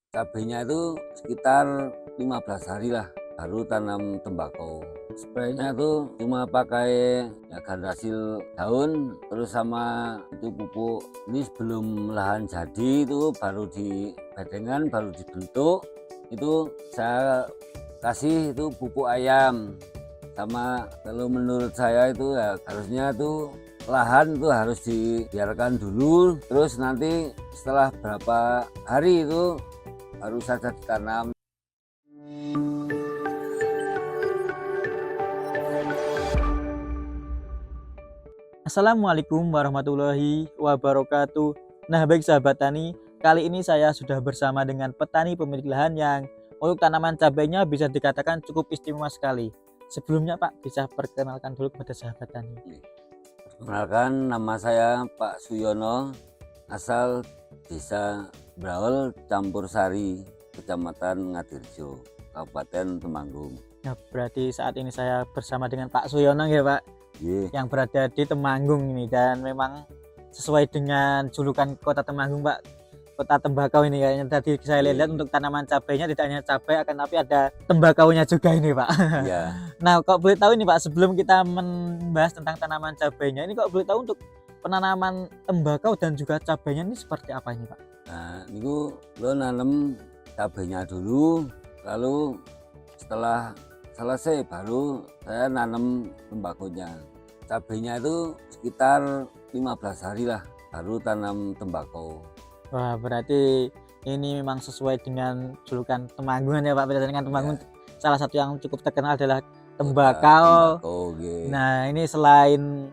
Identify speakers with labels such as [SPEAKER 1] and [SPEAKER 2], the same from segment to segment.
[SPEAKER 1] Cabenya itu sekitar 15 hari lah baru tanam tembakau. Spraynya itu cuma pakai ya hasil daun terus sama itu pupuk. Ini sebelum lahan jadi itu baru di bedengan, baru dibentuk. Itu saya kasih itu pupuk ayam. Sama kalau menurut saya itu ya harusnya itu lahan itu harus dibiarkan dulu, terus nanti setelah berapa hari itu baru saja ditanam.
[SPEAKER 2] Assalamualaikum warahmatullahi wabarakatuh. Nah, baik sahabat tani, kali ini saya sudah bersama dengan petani pemilik lahan yang untuk tanaman cabainya bisa dikatakan cukup istimewa sekali. Sebelumnya Pak, bisa perkenalkan dulu kepada sahabat tani.
[SPEAKER 1] Perkenalkan, nama saya Pak Suyono, asal Desa Braol Campursari, Kecamatan Ngadirjo, Kabupaten Temanggung.
[SPEAKER 2] Nah, berarti saat ini saya bersama dengan Pak Suyono ya Pak, yang berada di Temanggung ini, dan memang sesuai dengan julukan kota Temanggung Pak, kota tembakau ini kayaknya. Tadi saya lihat untuk tanaman cabainya tidak hanya cabai, akan tapi ada tembakaunya juga ini Pak.
[SPEAKER 1] Iya.
[SPEAKER 2] Nah, kok boleh tahu ini Pak, sebelum kita membahas tentang tanaman cabainya ini, kok boleh tahu untuk penanaman tembakau dan juga cabainya ini seperti apa ini Pak?
[SPEAKER 1] Nah, ini lo nanam cabainya dulu, lalu setelah selesai baru saya nanam tembakonya. Cabainya itu sekitar 15 hari lah baru tanam tembakau.
[SPEAKER 2] Wah, berarti ini memang sesuai dengan julukan Temanggungan ya Pak. Beda dengan Temanggung, salah satu yang cukup terkenal adalah tembakau. Nah, ini selain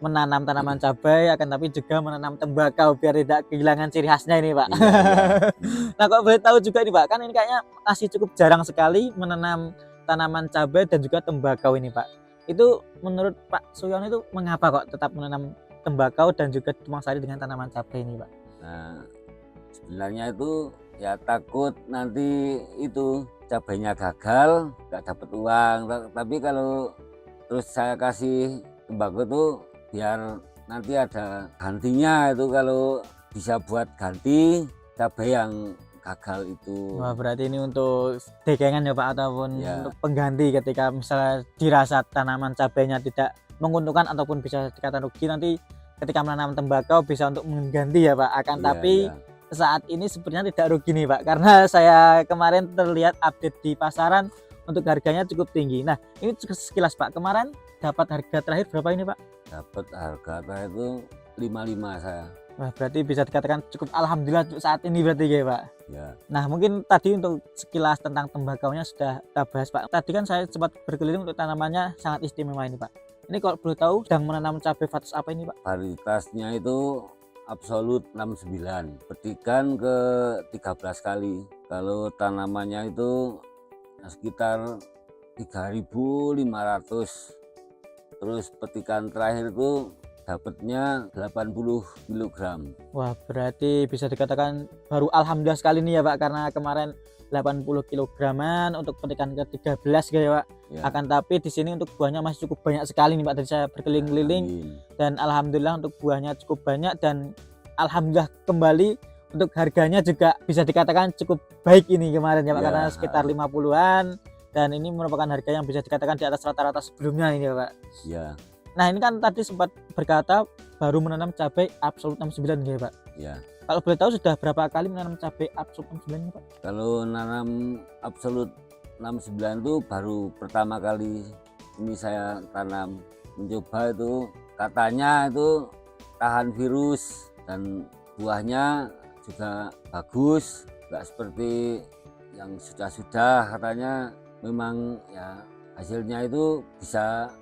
[SPEAKER 2] menanam tanaman cabai, akan tapi juga menanam tembakau biar tidak kehilangan ciri khasnya ini Pak. Nah, kok boleh tahu juga ini Pak, kan ini kayaknya masih cukup jarang sekali menanam tanaman cabai dan juga tembakau ini Pak. Itu menurut Pak Suyono itu mengapa kok tetap menanam tembakau dan juga tumpang sari dengan tanaman cabai ini Pak?
[SPEAKER 1] Nah, sebenarnya itu ya takut nanti itu cabainya gagal, nggak dapat uang. Tapi kalau terus saya kasih tembakau itu biar nanti ada gantinya, itu kalau bisa buat ganti cabai yang gagal itu.
[SPEAKER 2] Wah, berarti ini untuk dekengan ya Pak, ataupun untuk pengganti ketika misalnya dirasa tanaman cabainya tidak menguntungkan ataupun bisa dikatakan rugi, nanti ketika menanam tembakau bisa untuk mengganti ya Pak. Akan tapi saat ini sepertinya tidak rugi nih Pak, karena saya kemarin terlihat update di pasaran untuk harganya cukup tinggi. Nah, ini sekilas Pak, kemarin dapat harga terakhir berapa ini Pak?
[SPEAKER 1] Dapat harga terakhir itu 55 saya.
[SPEAKER 2] Wah, berarti bisa dikatakan cukup alhamdulillah untuk saat ini berarti ya Pak.
[SPEAKER 1] Ya.
[SPEAKER 2] Nah, mungkin tadi untuk sekilas tentang tembakaunya sudah kita bahas Pak. Tadi kan saya sempat berkeliling untuk tanamannya sangat istimewa ini Pak. Ini kalau boleh tahu sedang menanam cabai varietas apa ini Pak?
[SPEAKER 1] Varietasnya itu Absolut 69, petikan ke 13 kali. Kalau tanamannya itu sekitar 3.500. Terus petikan terakhir itu dapatnya 80 kg.
[SPEAKER 2] Wah, berarti bisa dikatakan baru alhamdulillah sekali nih ya Pak, karena kemarin 80 kg-an untuk petikan ke-13 gitu ya Pak. Ya. Akan tapi di sini untuk buahnya masih cukup banyak sekali nih Pak. Tadi saya berkeliling-keliling dan alhamdulillah untuk buahnya cukup banyak, dan alhamdulillah kembali untuk harganya juga bisa dikatakan cukup baik ini kemarin ya Pak, karena sekitar 50-an, dan ini merupakan harga yang bisa dikatakan di atas rata-rata sebelumnya ini ya Pak.
[SPEAKER 1] Iya.
[SPEAKER 2] Nah, ini kan tadi sempat berkata baru menanam cabai Absolut 69 ya Pak.
[SPEAKER 1] Iya.
[SPEAKER 2] Kalau boleh tahu sudah berapa kali menanam cabai Absolut 69 Pak?
[SPEAKER 1] Kalau nanam Absolut 69 itu baru pertama kali ini saya tanam. Mencoba itu katanya itu tahan virus dan buahnya juga bagus, nggak seperti yang sudah-sudah. Katanya memang ya hasilnya itu bisa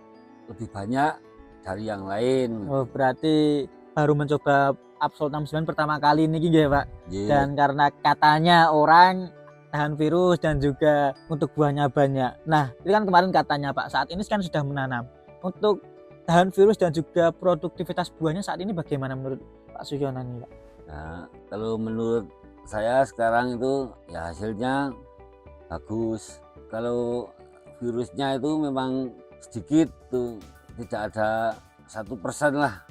[SPEAKER 1] lebih banyak dari yang lain.
[SPEAKER 2] Oh, berarti baru mencoba Absolut 69 pertama kali ini ya Pak. Dan karena katanya orang tahan virus dan juga untuk buahnya banyak. Nah, itu kan kemarin katanya Pak, saat ini kan sudah menanam. Untuk tahan virus dan juga produktivitas buahnya saat ini bagaimana menurut Pak Suyono nih Pak?
[SPEAKER 1] Nah, kalau menurut saya sekarang itu ya hasilnya bagus. Kalau virusnya itu memang sedikit tuh, tidak ada 1% lah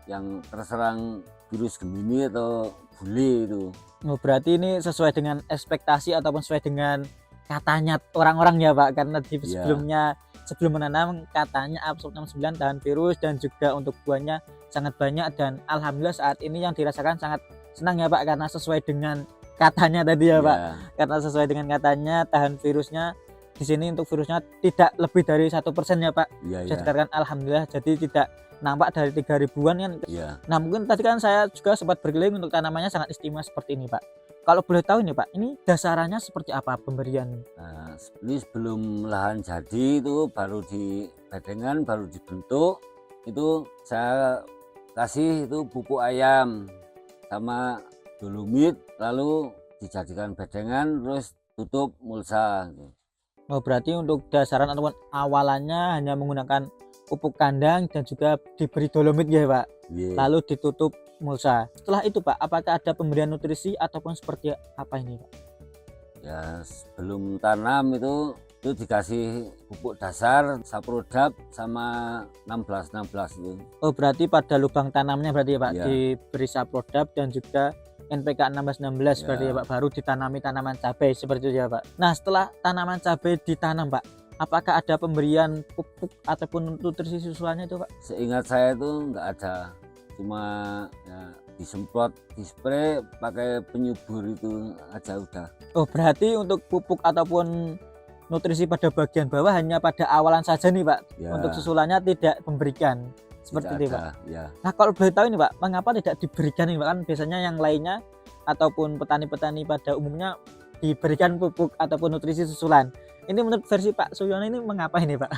[SPEAKER 1] yang terserang virus Gemini atau bule itu.
[SPEAKER 2] Oh, berarti ini sesuai dengan ekspektasi ataupun sesuai dengan katanya orang-orang ya Pak, karena di sebelumnya sebelum menanam katanya Absolut 69 tahan virus dan juga untuk buahnya sangat banyak, dan alhamdulillah saat ini yang dirasakan sangat senang ya Pak, karena sesuai dengan katanya tadi ya Pak. Karena sesuai dengan katanya tahan virusnya di sini untuk virusnya tidak lebih dari 1% ya Pak. Bisa dikatakan alhamdulillah, jadi tidak nampak dari 3.000-an kan. Nah mungkin tadi kan saya juga sempat berkeliling untuk tanamannya sangat istimewa seperti ini Pak. Kalau boleh tahu nih Pak, ini dasarannya seperti apa pemberian?
[SPEAKER 1] Nah, ini sebelum lahan jadi itu baru di bedengan, baru dibentuk, itu saya kasih itu pupuk ayam sama dolomit, lalu dijadikan bedengan terus tutup mulsa.
[SPEAKER 2] Oh, berarti untuk dasaran ataupun awalannya hanya menggunakan pupuk kandang dan juga diberi dolomit ya Pak, lalu ditutup mulsa. Setelah itu Pak, apakah ada pemberian nutrisi ataupun seperti apa ini Pak?
[SPEAKER 1] Ya sebelum tanam itu dikasih pupuk dasar Saprodap sama 16-16 itu.
[SPEAKER 2] Oh berarti pada lubang tanamnya berarti ya Pak, diberi Saprodap dan juga NPK 16-16 berarti ya Pak, baru ditanami tanaman cabai seperti itu ya Pak. Nah setelah tanaman cabai ditanam Pak, apakah ada pemberian pupuk ataupun nutrisi susulannya itu Pak?
[SPEAKER 1] Seingat saya itu nggak ada, cuma ya, disemprot, dispray pakai penyubur itu aja udah.
[SPEAKER 2] Oh berarti untuk pupuk ataupun nutrisi pada bagian bawah hanya pada awalan saja nih Pak, untuk susulannya tidak memberikan seperti itu Pak. Nah kalau boleh tahu ini Pak, mengapa tidak diberikan ini Pak? Kan biasanya yang lainnya ataupun petani-petani pada umumnya diberikan pupuk ataupun nutrisi susulan. Ini menurut versi Pak Suyono ini mengapa ini Pak?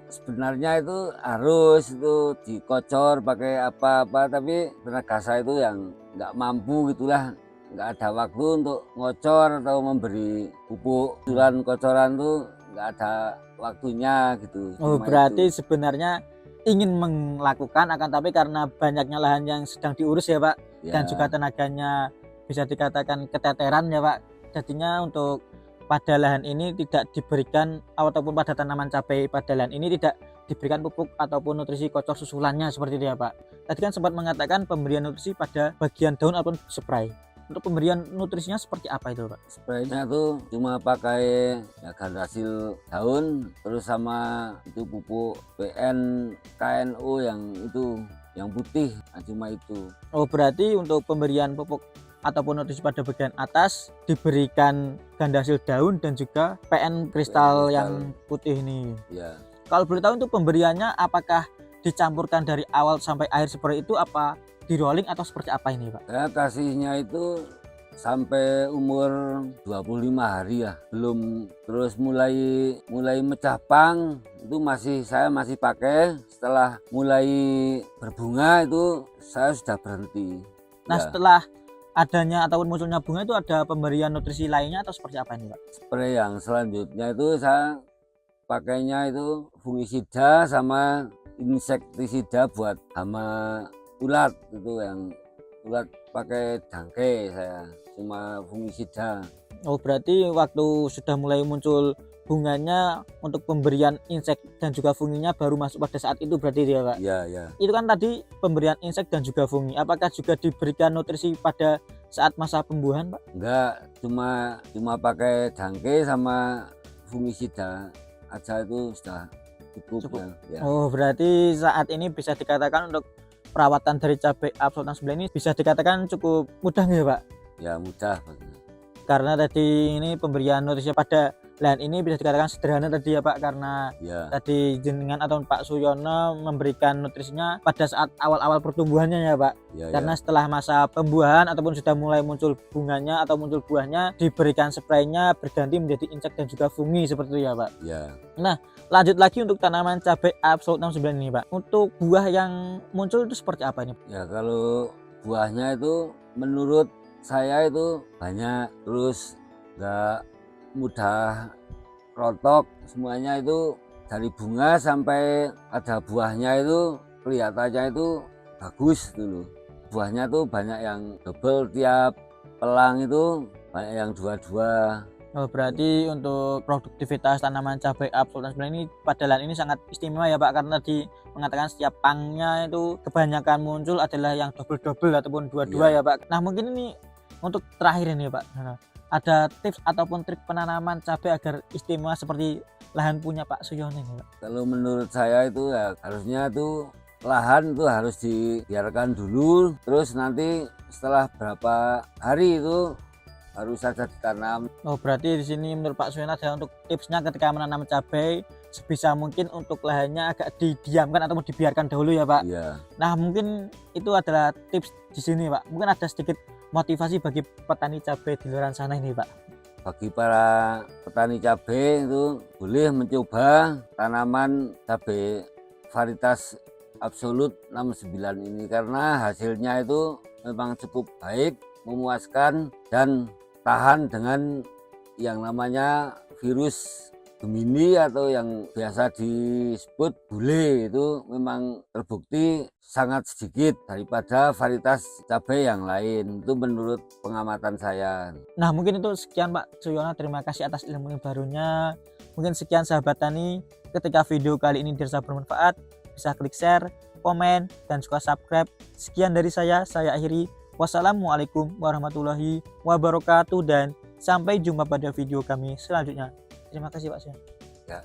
[SPEAKER 1] Sebenarnya itu harus itu dikocor pakai apa-apa, tapi tenaga saya itu yang nggak mampu gitulah, nggak ada waktu untuk ngocor atau memberi pupuk susulan kocoran tuh nggak ada waktunya gitu.
[SPEAKER 2] Oh berarti itu sebenarnya ingin melakukan, akan tapi karena banyaknya lahan yang sedang diurus ya Pak, dan juga tenaganya bisa dikatakan keteteran ya Pak, jadinya untuk pada lahan ini tidak diberikan ataupun pada tanaman cabai pada lahan ini tidak diberikan pupuk ataupun nutrisi kocor susulannya seperti itu ya Pak. Tadi kan sempat mengatakan pemberian nutrisi pada bagian daun ataupun spray. Untuk pemberian nutrisinya seperti apa itu Pak?
[SPEAKER 1] Spraynya tuh cuma pakai ya Gandasil daun, terus sama itu pupuk PN KNO yang putih, nah, cuma itu.
[SPEAKER 2] Oh berarti untuk pemberian pupuk ataupun nutrisi pada bagian atas diberikan Gandasil daun dan juga PN kristal yang putih ini. Kalau boleh tahu untuk pemberiannya apakah dicampurkan dari awal sampai akhir seperti itu, apa di rolling atau seperti apa ini Pak?
[SPEAKER 1] Saya kasihnya itu sampai umur 25 hari ya, belum, terus mulai mecah pang itu saya masih pakai, setelah mulai berbunga itu saya sudah berhenti.
[SPEAKER 2] Nah setelah adanya ataupun munculnya bunga itu ada pemberian nutrisi lainnya atau seperti apa ini Pak?
[SPEAKER 1] Spray yang selanjutnya itu saya pakainya itu fungisida sama insektisida buat hama ulat, itu yang ulat pakai dangke, saya cuma fungisida.
[SPEAKER 2] Oh berarti waktu sudah mulai muncul bunganya untuk pemberian insek dan juga funginya baru masuk pada saat itu berarti ya Pak?
[SPEAKER 1] Iya.
[SPEAKER 2] Itu kan tadi pemberian insek dan juga fungi, apakah juga diberikan nutrisi pada saat masa pembuahan Pak?
[SPEAKER 1] Enggak, cuma pakai dangke sama fungisida aja itu sudah cukup. Ya.
[SPEAKER 2] Oh berarti saat ini bisa dikatakan untuk perawatan dari cabai Absolut 69 ini bisa dikatakan cukup mudah ya Pak?
[SPEAKER 1] Ya mudah.
[SPEAKER 2] Karena tadi ini pemberian nutrisi pada lahan ini bisa dikatakan sederhana tadi ya Pak, karena tadi jenengan atau Pak Suyono memberikan nutrisinya pada saat awal-awal pertumbuhannya ya Pak. Karena setelah masa pembuahan ataupun sudah mulai muncul bunganya atau muncul buahnya, diberikan spraynya berganti menjadi insek dan juga fungi seperti itu ya Pak. Nah lanjut lagi untuk tanaman cabai Absolut 69 ini Pak, untuk buah yang muncul itu seperti apa ini?
[SPEAKER 1] Ya kalau buahnya itu menurut saya itu banyak, terus nggak mudah rontok, semuanya itu dari bunga sampai ada buahnya itu kelihatannya itu bagus dulu. Buahnya tuh banyak yang double, tiap pelang itu banyak yang dua-dua.
[SPEAKER 2] Oh berarti untuk produktivitas tanaman cabai Absolut 69 ini pada lahan ini sangat istimewa ya Pak, karena mengatakan setiap pangnya itu kebanyakan muncul adalah yang double-double ataupun dua-dua ya Pak. Nah mungkin ini untuk terakhir ini Pak, ada tips ataupun trik penanaman cabai agar istimewa seperti lahan punya Pak Suyono ini Pak?
[SPEAKER 1] Kalau menurut saya itu ya harusnya tuh lahan itu harus dibiarkan dulu, terus nanti setelah berapa hari itu baru saja ditanam.
[SPEAKER 2] Oh berarti di sini menurut Pak Suyono adalah untuk tipsnya ketika menanam cabai sebisa mungkin untuk lahannya agak didiamkan atau dibiarkan dahulu ya Pak.
[SPEAKER 1] Iya.
[SPEAKER 2] Nah mungkin itu adalah tips di sini Pak. Mungkin ada sedikit motivasi bagi petani cabai di luar sana ini Pak.
[SPEAKER 1] Bagi para petani cabai itu boleh mencoba tanaman cabai varietas Absolut 69 ini karena hasilnya itu memang cukup baik, memuaskan dan tahan dengan yang namanya virus Gemini atau yang biasa disebut bule, itu memang terbukti sangat sedikit daripada varietas cabai yang lain, itu menurut pengamatan saya.
[SPEAKER 2] Nah mungkin itu sekian Pak Suyono, terima kasih atas ilmu barunya. Mungkin sekian sahabat tani, ketika video kali ini dirasa bermanfaat bisa klik share, komen, dan juga subscribe. Sekian dari saya akhiri. Wassalamualaikum warahmatullahi wabarakatuh dan sampai jumpa pada video kami selanjutnya. Terima kasih Pak Suyono.
[SPEAKER 1] Ya.